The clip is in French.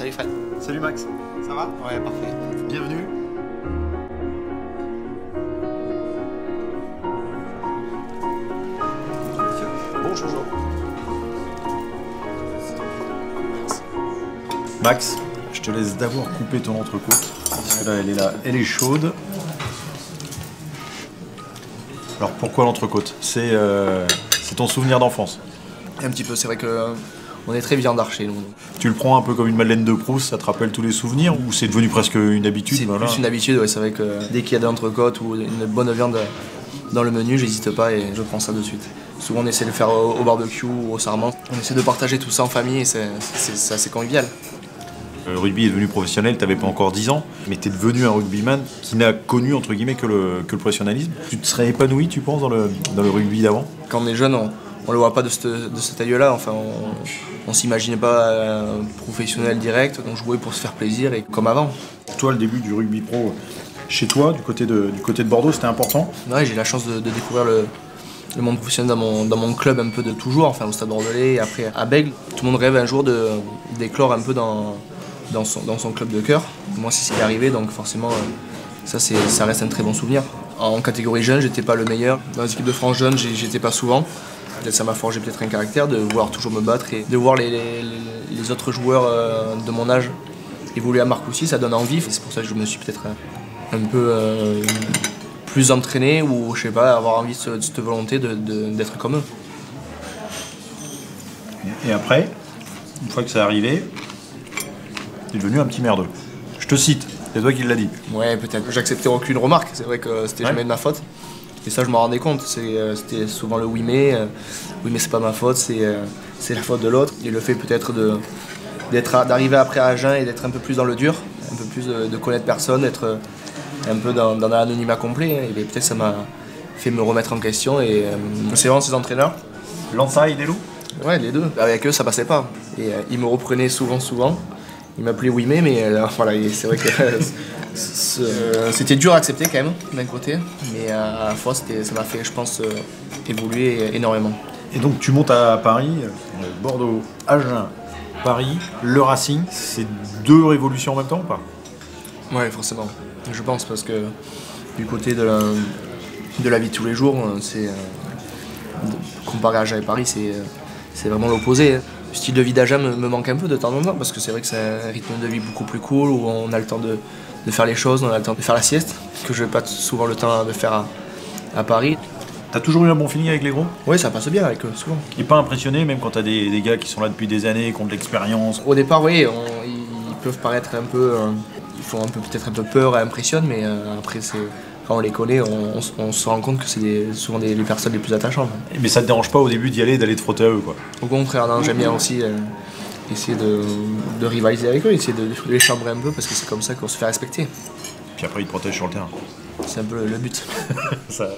Salut Fred. Salut Max, ça va? Ouais, parfait. Bienvenue. Bonjour. Max, je te laisse d'abord couper ton entrecôte, parce que là, elle est chaude. Alors pourquoi l'entrecôte? C'est ton souvenir d'enfance. Un petit peu, c'est vrai que on est très viandard chez nous. Tu le prends un peu comme une Madeleine de Proust, ça te rappelle tous les souvenirs, ou c'est devenu presque une habitude? C'est voilà. plus une habitude, ouais, c'est vrai que dès qu'il y a de l'entrecôte ou une bonne viande dans le menu, j'hésite pas et je prends ça de suite. Souvent on essaie de le faire au barbecue ou au sarment. On essaie de partager tout ça en famille et c'est assez convivial. Le rugby est devenu professionnel, t'avais pas encore 10 ans, mais t'es devenu un rugbyman qui n'a connu entre guillemets que le professionnalisme. Tu te serais épanoui, tu penses, dans le rugby d'avant? Quand on est jeune, on le voit pas de cet œil-là, enfin on s'imaginait pas professionnel direct, on jouait pour se faire plaisir et comme avant. Toi, le début du rugby pro chez toi, du côté de Bordeaux, c'était important? Ouais, j'ai la chance de découvrir le monde professionnel dans mon club un peu de toujours, enfin au Stade Bordelais et après à Bègles. Tout le monde rêve un jour d'éclore un peu dans son club de cœur. Moi c'est ce qui est arrivé, donc forcément ça reste un très bon souvenir. En catégorie jeune, j'étais pas le meilleur. Dans les équipes de France jeune, j'étais pas souvent. Peut-être ça m'a forgé peut-être un caractère de vouloir toujours me battre et de voir les autres joueurs de mon âge évoluer à Marcoussis, ça donne envie. C'est pour ça que je me suis peut-être un peu plus entraîné ou je sais pas, avoir envie de cette volonté d'être comme eux. Et après, une fois que c'est arrivé, t'es devenu un petit merdeux. Je te cite, c'est toi qui l'as dit. Ouais, peut-être. J'acceptais aucune remarque, c'est vrai que c'était jamais de ma faute. Et ça, je m'en rendais compte. C'était souvent le oui, mais c'est pas ma faute, c'est la faute de l'autre. Et le fait peut-être d'arriver après à Agen et d'être un peu plus dans le dur, un peu plus de connaître personne, d'être un peu dans l'anonymat complet. Et peut-être ça m'a fait me remettre en question. Et c'est vraiment ces entraîneurs. Lança et Delou? Ouais, les deux. Avec eux, ça passait pas. Et ils me reprenaient souvent. Ils m'appelaient oui, mais voilà, c'est vrai que c'était dur à accepter quand même, d'un côté. Mais à la fois, ça m'a fait, je pense, évoluer énormément. Et donc tu montes à Paris, Bordeaux, Agen, Paris, le Racing, c'est deux révolutions en même temps ou pas? Ouais, forcément. Je pense parce que du côté de la vie de tous les jours, comparé à Agen et Paris, c'est vraiment l'opposé. Le style de vie d'Agen me manque un peu de temps en temps parce que c'est vrai que c'est un rythme de vie beaucoup plus cool où on a le temps de faire les choses, on a le temps de faire la sieste, que je n'ai pas souvent le temps de faire à Paris. T'as toujours eu un bon feeling avec les gros? Oui, ça passe bien avec eux, souvent. Il est pas impressionné, même quand t'as des gars qui sont là depuis des années, qui ont de l'expérience? Au départ, oui, ils peuvent paraître un peu... ils font peut-être un peu peur et impressionnent, mais après, quand on les connaît, on se rend compte que c'est souvent les personnes les plus attachantes. Mais ça te dérange pas au début d'y aller, d'aller te frotter à eux, quoi? Au contraire, non, j'aime bien aussi essayer de rivaliser avec eux, essayer de les chambrer un peu, parce que c'est comme ça qu'on se fait respecter. Puis après, ils te protègent sur le terrain. C'est un peu le but. Ça...